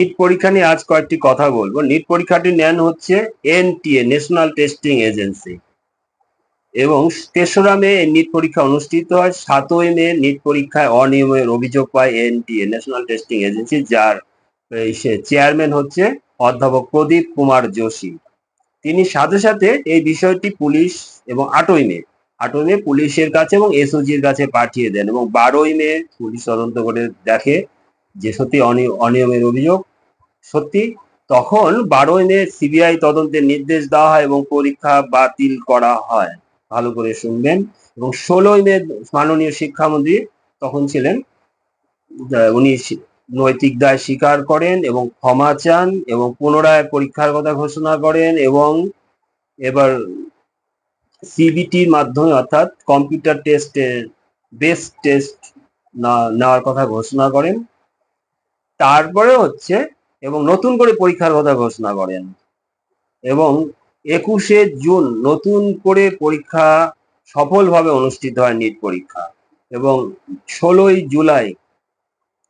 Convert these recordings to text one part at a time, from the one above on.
NEET পরীক্ষা নিয়ে আজ কয়েকটি কথা বলবো। নিট পরীক্ষাটি নেন হচ্ছে এনটিএ, ন্যাশনাল টেস্টিং এজেন্সি, এবং ৩রা মে নিট পরীক্ষা অনুষ্ঠিত হয়। ৭ই মে নিট পরীক্ষায় অনিয়মের অভিযোগ পায় এনটিএ, ন্যাশনাল টেস্টিং এজেন্সি, যার চেয়ারম্যান হচ্ছে অধ্যাপক প্রদীপ কুমার যোশী। তিনি সাথে সাথে এই বিষয়টি পুলিশ এবং ৮ই মে পুলিশের কাছে এবং এসওজির কাছে পাঠিয়ে দেন, এবং ১২ই মে পুলিশ তদন্ত করে দেখে যে সত্যি অনিয়মের অভিযোগ সত্যি। তখন ১২ই মে সিবিআই তদন্তের নির্দেশ দেওয়া হয় এবং পরীক্ষা বাতিল করা হয়। ভালো করে শুনবেন। এবং ১৬ই মে মাননীয় শিক্ষামন্ত্রী তখন ছিলেন, উনি নৈতিক দায় স্বীকার করেন এবং ক্ষমা চান এবং পুনরায় পরীক্ষার কথা ঘোষণা করেন, এবং এবার সিবিটির মাধ্যমে অর্থাৎ কম্পিউটার টেস্টের বেস্ট টেস্ট নেওয়ার কথা ঘোষণা করেন। তারপরে হচ্ছে এবং নতুন করে পরীক্ষার কথা ঘোষণা করেন, এবং ২১শে জুন নতুন করে পরীক্ষা সফলভাবে অনুষ্ঠিত হয় নিট পরীক্ষা, এবং ১৬ই জুলাই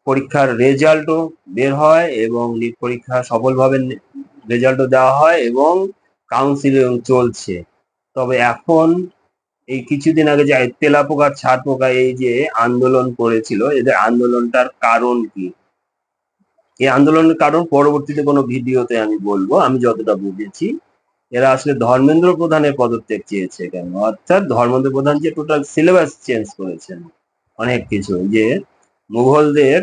পরীক্ষার রেজাল্টও বের হয় এবং নিট পরীক্ষা সফলভাবে রেজাল্টও দেওয়া হয় এবং কাউন্সিলিং চলছে। তবে এখন এই কিছুদিন আগে যে তেলাপোকা ছাড় পোকা এই যে আন্দোলন করেছিল, এদের আন্দোলনটার কারণ কি? এই আন্দোলনের কারণ পরবর্তীতে কোনো ভিডিওতে আমি বলবো। আমি যতটা বুঝেছি, এরা আসলে ধর্মেন্দ্র প্রধানের পদত্যাগ চেয়েছে। কেন? অর্থাৎ ধর্মেন্দ্র প্রধান যে টোটাল সিলেবাস চেঞ্জ করেছেন অনেক কিছু, যে মুঘলদের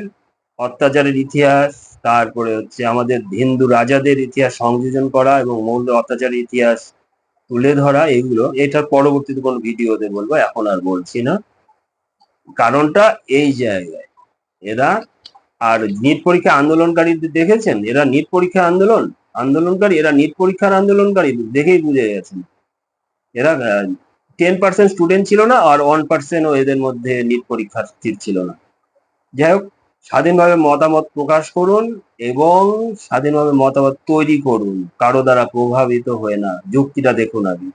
অত্যাচারের ইতিহাস, তারপরে হচ্ছে আমাদের হিন্দু রাজাদের ইতিহাস সংযোজন করা এবং মুঘলদের অত্যাচারের ইতিহাস তুলে ধরা, এগুলো এটার পরবর্তীতে কোনো ভিডিওতে বলবো, এখন আর বলছি না। কারণটা এই জায়গায় এরা, আর নিট পরীক্ষা আন্দোলনকারীদের দেখেছেন, এরা নিট পরীক্ষা আন্দোলনকারী, এরা নিট পরীক্ষার আন্দোলনকারী দেখেই বুঝে গেছেন। এরা 10% স্টুডেন্ট ছিল না, আর 1%ও এদের মধ্যে নিট পরীক্ষার্থী ছিল না। যাই হোক, স্বাধীনভাবে মতামত প্রকাশ করুন এবং স্বাধীনভাবে মতামত তৈরি করুন, কারো দ্বারা প্রভাবিত হয়ে না। যুক্তিটা দেখুন আগে।